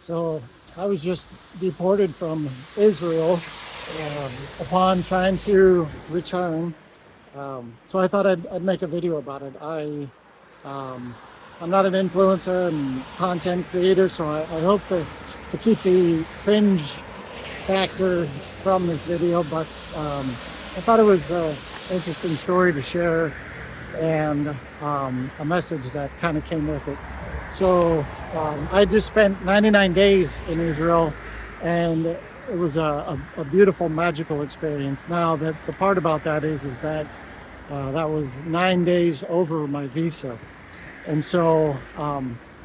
So I was just deported from Israel upon trying to return. So I thought I'd make a video about it. Um, I'm not an influencer and content creator, so I hope to keep the cringe factor from this video, but I thought it was an interesting story to share and a message that kind of came with it. So I just spent 99 days in Israel, and it was a beautiful, magical experience. Now, the part about that is that that was 9 days over my visa, and so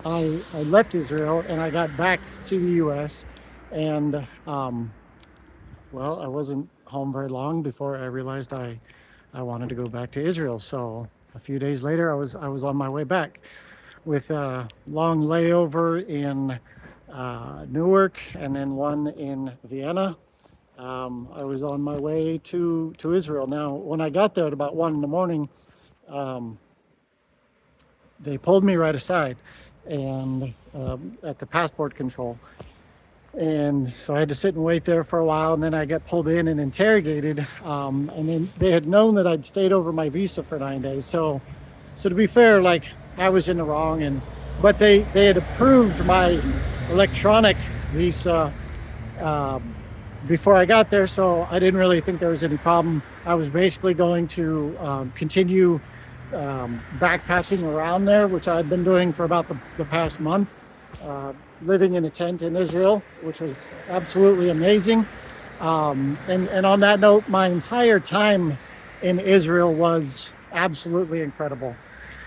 I left Israel and I got back to the U.S. and well, I wasn't home very long before I realized I wanted to go back to Israel. So a few days later, I was on my way back with a long layover in Newark and then one in Vienna. I was on my way to Israel. Now, when I got there at about 1 in the morning, um, they pulled me right aside and at the passport control. And so I had to sit and wait there for a while, and then I got pulled in and interrogated. And then they had known that I'd stayed over my visa for 9 days. So to be fair, like I was in the wrong, but they had approved my electronic visa before I got there, so I didn't really think there was any problem. I was basically going to continue backpacking around there, which I'd been doing for about the past month. Living in a tent in Israel, which was absolutely amazing. And on that note, my entire time in Israel was absolutely incredible.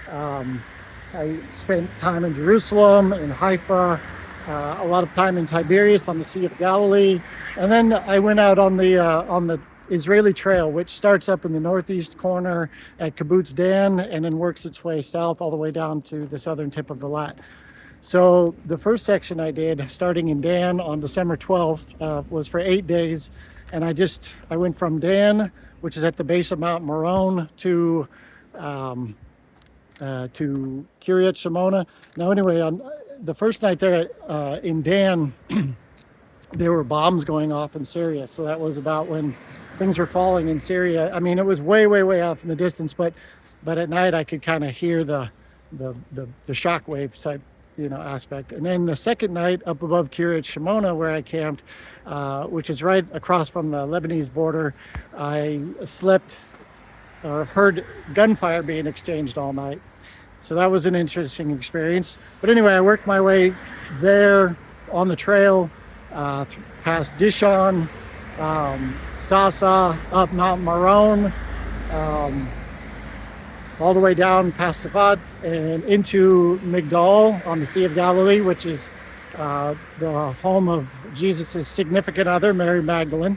I spent time in Jerusalem, in Haifa, a lot of time in Tiberias on the Sea of Galilee, and then I went out on the Israeli Trail, which starts up in the northeast corner at Kibbutz Dan and then works its way south all the way down to the southern tip of the Lat. So the first section I did, starting in Dan on December 12th, was for 8 days. And I went from Dan, which is at the base of Mount Meron, to Kiryat Shimona. Now, anyway, on the first night there in Dan, there were bombs going off in Syria. So that was about when things were falling in Syria. I mean, it was way, way, way off in the distance, but at night I could kind of hear the shock waves type aspect. And then the second night up above Kiryat Shimona, where I camped, which is right across from the Lebanese border, I slept or heard gunfire being exchanged all night. So that was an interesting experience. But anyway, I worked my way there on the trail, past Dishon, Sasa, up Mount Meron, all the way down past Safad and into Migdal on the Sea of Galilee, which is the home of Jesus' significant other, Mary Magdalene,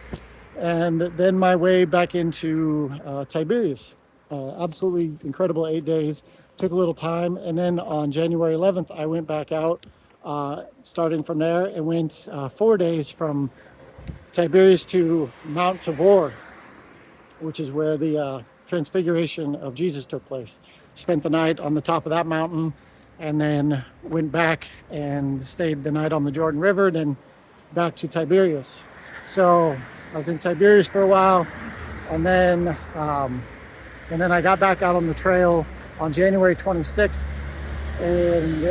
and then my way back into Tiberias. Absolutely incredible 8 days. Took a little time, and then on January 11th, I went back out, starting from there, and went 4 days from Tiberias to Mount Tabor, which is where the transfiguration of Jesus took place. Spent the night on the top of that mountain, and then went back and stayed the night on the Jordan River, then back to Tiberias. So I was in Tiberias for a while, and then I got back out on the trail on January 26th, and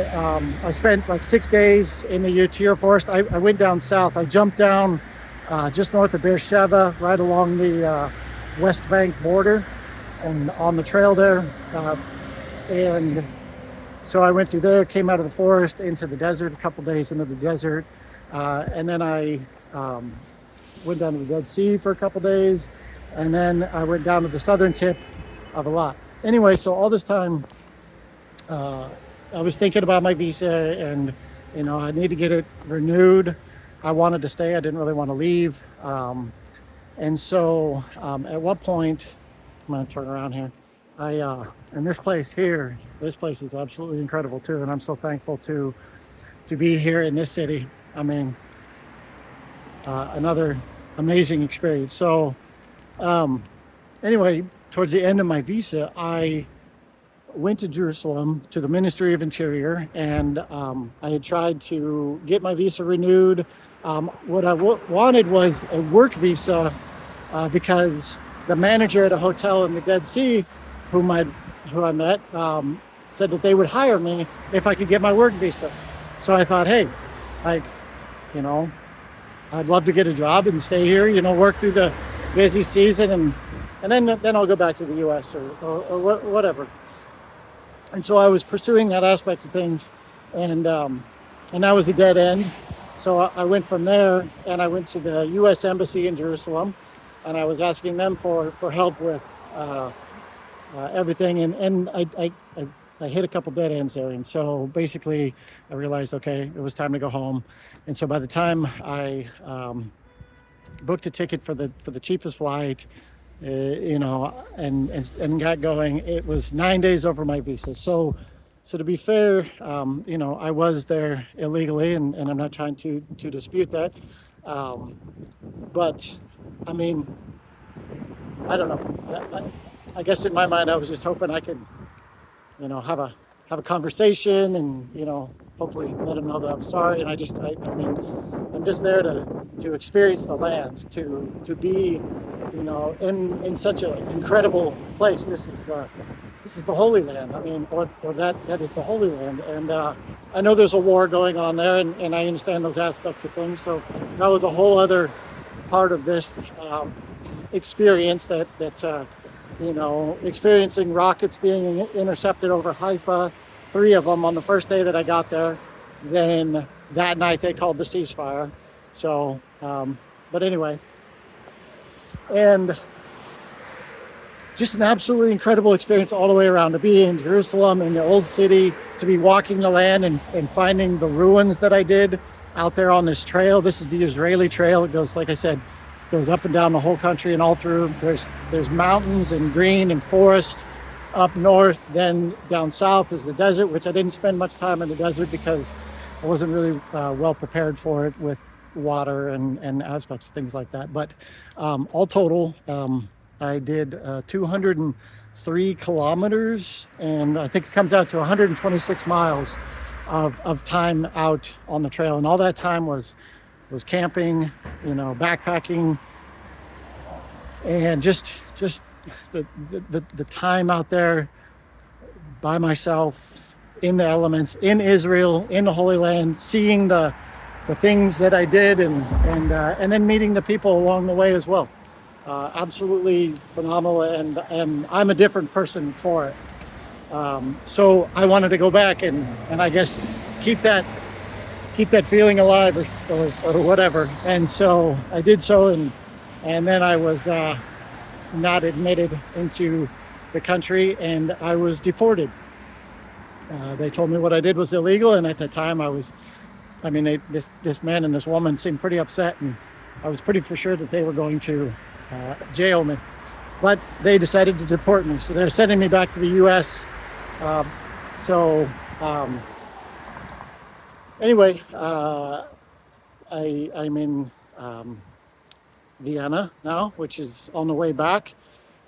I spent like 6 days in the Yatir forest. I went down south. I jumped down just north of Beersheba, right along the West Bank border, and on the trail there, and so I went through there, came out of the forest into the desert, a couple days into the desert, and then I went down to the Dead Sea for a couple days, and then I went down to the southern tip of a lot. Anyway, so all this time I was thinking about my visa, and I need to get it renewed. I wanted to stay. I didn't really want to leave, and so at what point, I'm going to turn around here. And this place is absolutely incredible too, and I'm so thankful to be here in this city. I mean, another amazing experience. So anyway, towards the end of my visa, I went to Jerusalem to the Ministry of Interior, and I had tried to get my visa renewed. What I wanted was a work visa because the manager at a hotel in the Dead Sea, who I met, said that they would hire me if I could get my work visa. So I thought, hey, like, you know, I'd love to get a job and stay here, you know, work through the busy season, and then I'll go back to the U.S. or whatever. And so I was pursuing that aspect of things, and that was a dead end. So I went from there, and I went to the U.S. Embassy in Jerusalem, and I was asking them for help with everything, and I hit a couple dead ends there. And so basically I realized, okay, it was time to go home. And so by the time I booked a ticket for the cheapest flight, you know, and got going, it was 9 days over my visa. So to be fair, you know, I was there illegally, and I'm not trying to dispute that. But I mean, I don't know. I guess in my mind, I was just hoping I could, you know, have a conversation, and, you know, hopefully let them know that I'm sorry. And I mean, I'm just there to experience the land, to be, you know, in such an incredible place. This is the Holy Land. I mean, or that is the Holy Land. And I know there's a war going on there, and I understand those aspects of things. So that was a whole other part of this experience that you know, experiencing rockets being intercepted over Haifa, 3 of them on the first day that I got there. Then that night they called the ceasefire. So, but anyway, and just an absolutely incredible experience all the way around, to be in Jerusalem, in the old city, to be walking the land and finding the ruins that I did out there on this trail. This is the Israeli trail. It goes, like I said, goes up and down the whole country and all through. There's mountains and green and forest up north. Then down south is the desert, which I didn't spend much time in the desert because I wasn't really well prepared for it with water and aspects, things like that. But all total, I did 203 kilometers, and I think it comes out to 126 miles of time out on the trail. And all that time was camping, you know, backpacking, and just the time out there by myself in the elements, in Israel, in the Holy Land, seeing the things that I did, and then meeting the people along the way as well. Absolutely phenomenal, and I'm a different person for it. So I wanted to go back and I guess keep that feeling alive, or whatever. And so I did so, and then I was not admitted into the country, and I was deported. They told me what I did was illegal, and at the time this man and this woman seemed pretty upset, and I was pretty for sure that they were going to jail me. But they decided to deport me, so they're sending me back to the U.S. Anyway, I'm in Vienna now, which is on the way back,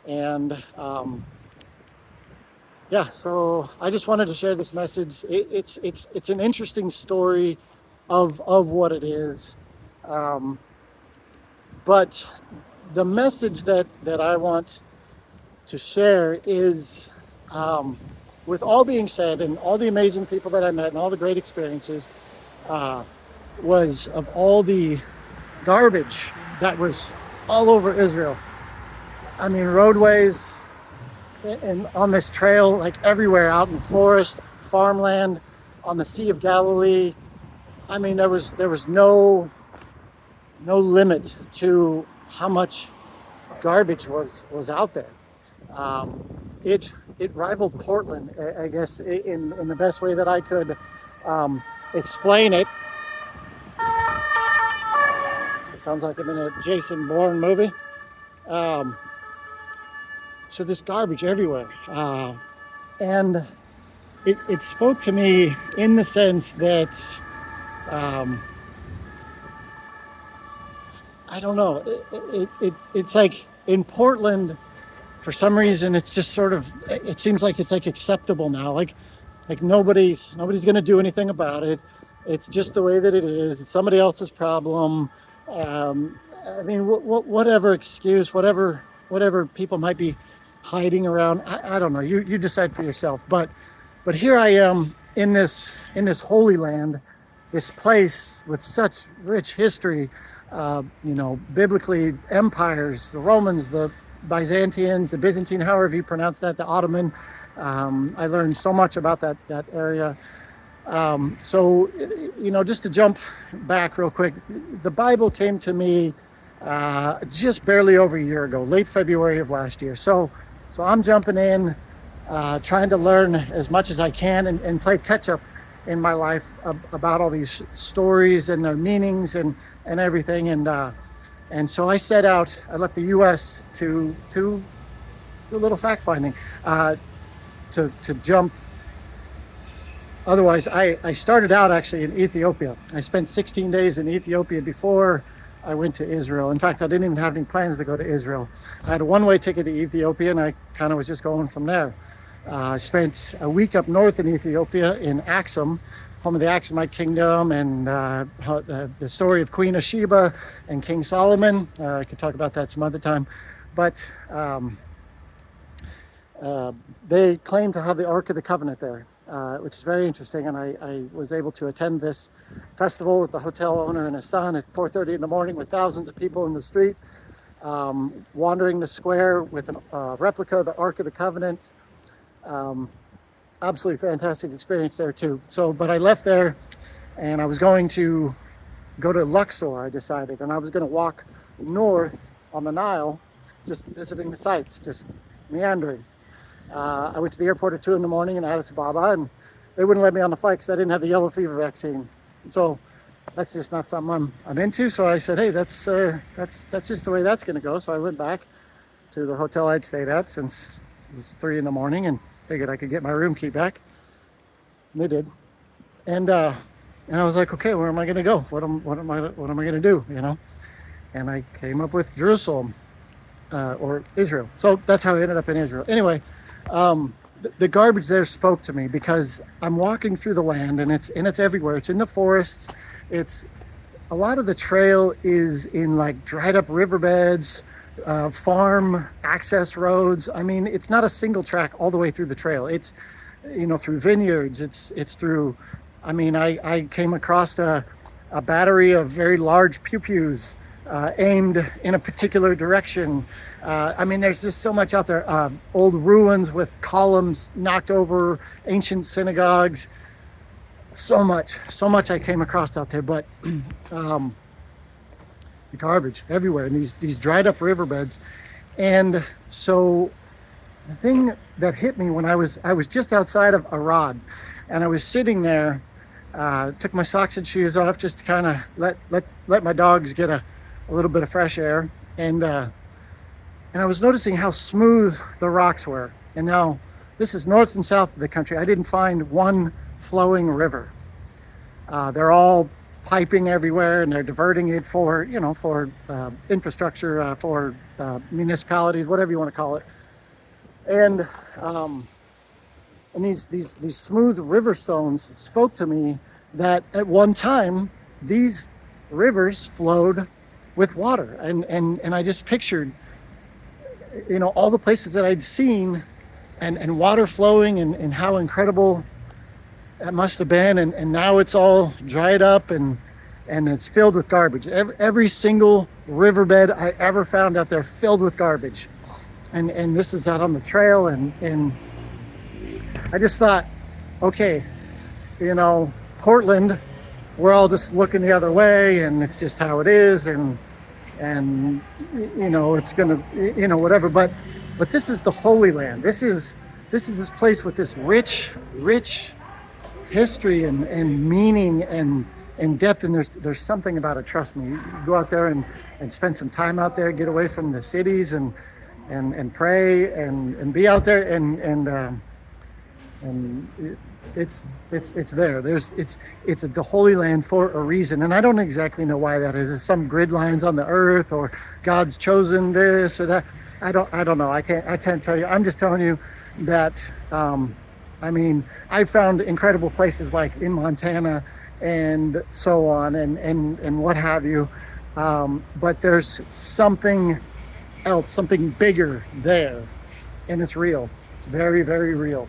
and yeah. So I just wanted to share this message. It's an interesting story of what it is, but the message that I want to share is, with all being said, and all the amazing people that I met and all the great experiences, was of all the garbage that was all over Israel. I mean, roadways and on this trail, like everywhere, out in forest, farmland, on the Sea of Galilee. I mean, there was no limit to how much garbage was out there. It rivaled Portland, I guess, in the best way that I could explain it. It sounds like I'm in a Jason Bourne movie. So this garbage everywhere, and it spoke to me in the sense that I don't know. It's like in Portland, for some reason, it's just sort of, it seems like it's like acceptable now. Like nobody's going to do anything about it. It's just the way that it is. It's somebody else's problem. I mean, whatever excuse, whatever people might be hiding around, I don't know. You decide for yourself. But here I am in this holy land, this place with such rich history. Biblically, empires, the Romans, the Byzantians, the Byzantine, however you pronounce that, the Ottoman. I learned so much about that area. So, just to jump back real quick, the Bible came to me just barely over a year ago, late February of last year. So I'm jumping in, trying to learn as much as I can and play catch up in my life about all these stories and their meanings and everything. And so I set out. I left the U.S. to do a little fact finding, to jump. Otherwise, I started out actually in Ethiopia. I spent 16 days in Ethiopia before I went to Israel. In fact, I didn't even have any plans to go to Israel. I had a one-way ticket to Ethiopia, and I kind of was just going from there. I spent a week up north in Ethiopia in Axum, home of the Axumite kingdom, and the story of Queen of Sheba and King Solomon. I could talk about that some other time. But they claim to have the Ark of the Covenant there, which is very interesting. And I was able to attend this festival with the hotel owner and his son at 4:30 in the morning with thousands of people in the street, wandering the square with a replica of the Ark of the Covenant. Absolutely fantastic experience there too. But I left there and I was going to go to Luxor, I decided, and I was going to walk north on the Nile, just visiting the sites, just meandering. I went to the airport at 2 in the morning in Addis Ababa, and they wouldn't let me on the flight because I didn't have the yellow fever vaccine. So that's just not something I'm into. So I said, hey, that's just the way that's going to go. So I went back to the hotel I'd stayed at since it was 3 in the morning and figured I could get my room key back. And they did. And I was like, okay, where am I going to go? What am I going to do? And I came up with Jerusalem, or Israel. So that's how I ended up in Israel. Anyway, the garbage there spoke to me because I'm walking through the land and it's everywhere. It's in the forests. It's a lot of the trail is in like dried up riverbeds, farm access roads. I mean, it's not a single track all the way through the trail. It's, through vineyards. It's through, I came across a battery of very large pew-pews aimed in a particular direction. There's just so much out there. Old ruins with columns knocked over, ancient synagogues. So much I came across out there. But the garbage everywhere in these dried up riverbeds. And so the thing that hit me when I was just outside of Arad, and I was sitting there, took my socks and shoes off just to kind of let my dogs get a little bit of fresh air, and I was noticing how smooth the rocks were. And now this is north and south of the country. I didn't find one flowing river. They're all piping everywhere, and they're diverting it for infrastructure, for municipalities, whatever you want to call it. And these smooth river stones spoke to me that at one time these rivers flowed with water, and I just pictured all the places that I'd seen and water flowing and how incredible that must have been, and now it's all dried up and it's filled with garbage. Every single riverbed I ever found out there filled with garbage, and this is out on the trail, and I just thought, okay, Portland, we're all just looking the other way, and it's just how it is, and it's gonna, whatever. But this is the Holy Land. This is this place with this rich history and meaning and depth. And there's something about it. Trust me. You go out there and spend some time out there, get away from the cities and pray and be out there and it's there. It's the Holy Land for a reason, and I don't exactly know why that is. It's some grid lines on the earth, or God's chosen this or that. I don't know. I can't tell you. I'm just telling you that, I mean, I found incredible places like in Montana and so on and what have you. But there's something else, something bigger there, and it's real. It's very, very real.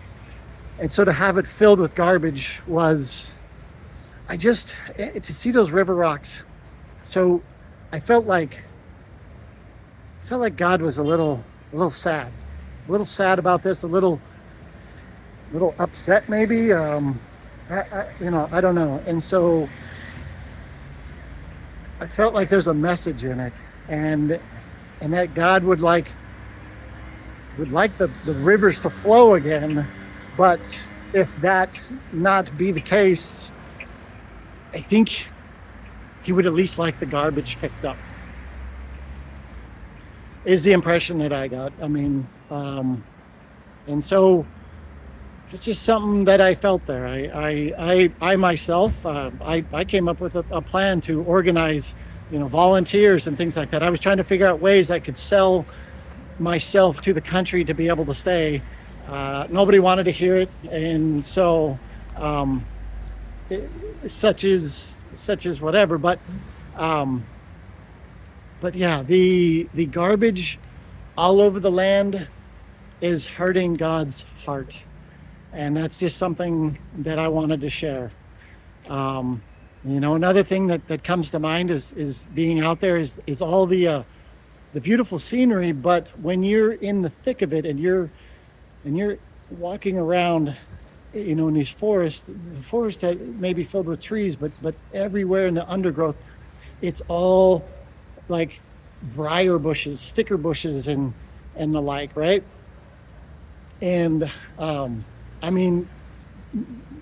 And so to have it filled with garbage was, to see those river rocks. So I felt like God was a little sad about this, a little upset maybe. I don't know. And so I felt like there's a message in it, and that God would like the rivers to flow again. But if that not be the case, I think he would at least like the garbage picked up, is the impression that I got. I mean, and so it's just something that I felt there. I myself, I came up with a plan to organize, volunteers and things like that. I was trying to figure out ways I could sell myself to the country to be able to stay. Nobody wanted to hear it, and so such is whatever. But yeah, the garbage all over the land is hurting God's heart, and that's just something that I wanted to share. Another thing that comes to mind is being out there is all the beautiful scenery, but when you're in the thick of it and you're walking around, in these forests, the forest that may be filled with trees, but everywhere in the undergrowth, it's all like briar bushes, sticker bushes, and the like, right? And I mean,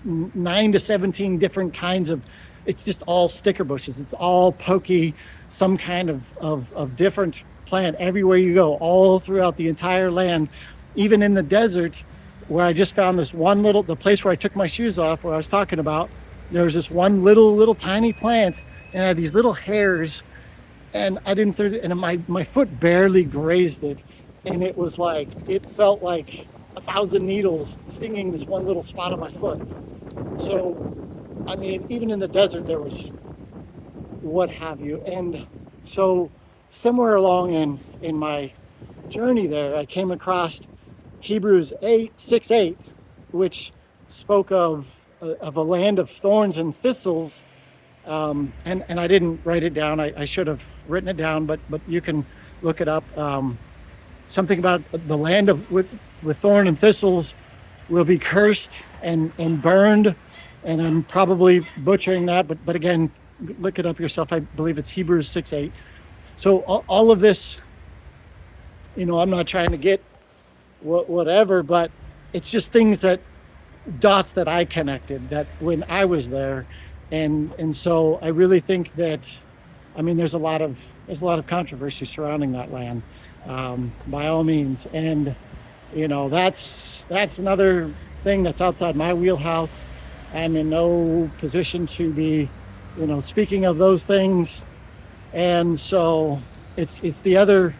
9 to 17 different kinds of, it's just all sticker bushes. It's all pokey, some kind of different plant everywhere you go, all throughout the entire land. Even in the desert, where I just found this the place where I took my shoes off, where I was talking about, there was this one little tiny plant, and it had these little hairs, and I didn't, and my foot barely grazed it, and it felt like 1,000 needles stinging this one little spot on my foot. So, I mean, even in the desert, there was what have you. And so somewhere along in my journey there, I came across Hebrews 6:8, which spoke of a land of thorns and thistles. And I didn't write it down. I should have written it down, but you can look it up. Something about the land with thorn and thistles will be cursed and burned. And I'm probably butchering that, but again, look it up yourself. I believe it's Hebrews 6:8. So all of this, I'm not trying to get whatever, but it's just dots that I connected that when I was there. And so I really think that, I mean, there's a lot of controversy surrounding that land, by all means. And, that's another thing that's outside my wheelhouse. I'm in no position to be, speaking of those things. And so it's the other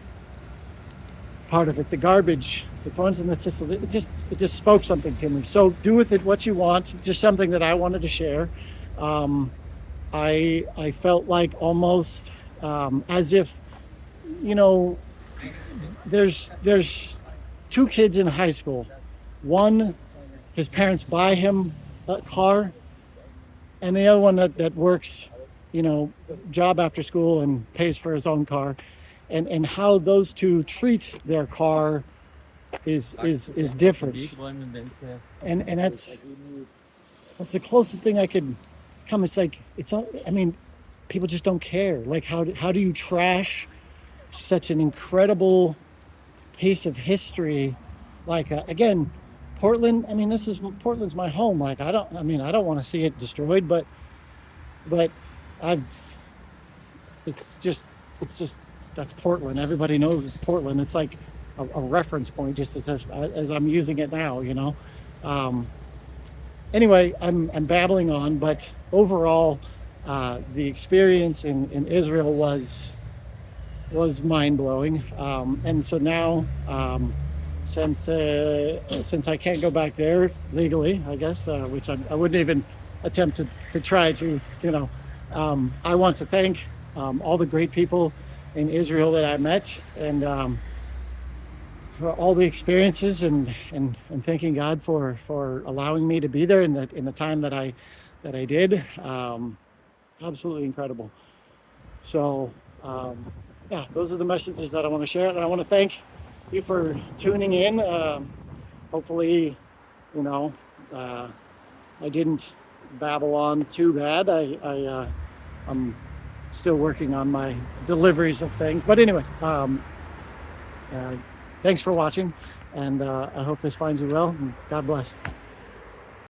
part of it, the garbage, the thorns and the thistles. It just spoke something to me. So do with it what you want. It's just something that I wanted to share. I felt like almost as if, there's 2 kids in high school. One, his parents buy him a car, and the other one that works, job after school and pays for his own car, and how those two treat their car is different. And that's the closest thing I could come. It's like, I mean, people just don't care. Like, how do you trash such an incredible piece of history? Like, again, Portland, I mean, Portland's my home. Like, I don't want to see it destroyed, but it's just, that's Portland. Everybody knows it's Portland. It's like a reference point, just as I'm using it now, Anyway, I'm babbling on, but overall, the experience in Israel was was mind-blowing. And so now, since I can't go back there legally, I guess, which I wouldn't even attempt to try to, I want to thank all the great people in Israel that I met, and for all the experiences, and thanking God for allowing me to be there in the time that I did. Absolutely incredible. So yeah, those are the messages that I want to share, and I want to thank you for tuning in. Hopefully, I didn't babble on too bad. I'm still working on my deliveries of things, but anyway, thanks for watching, and I hope this finds you well, and God bless.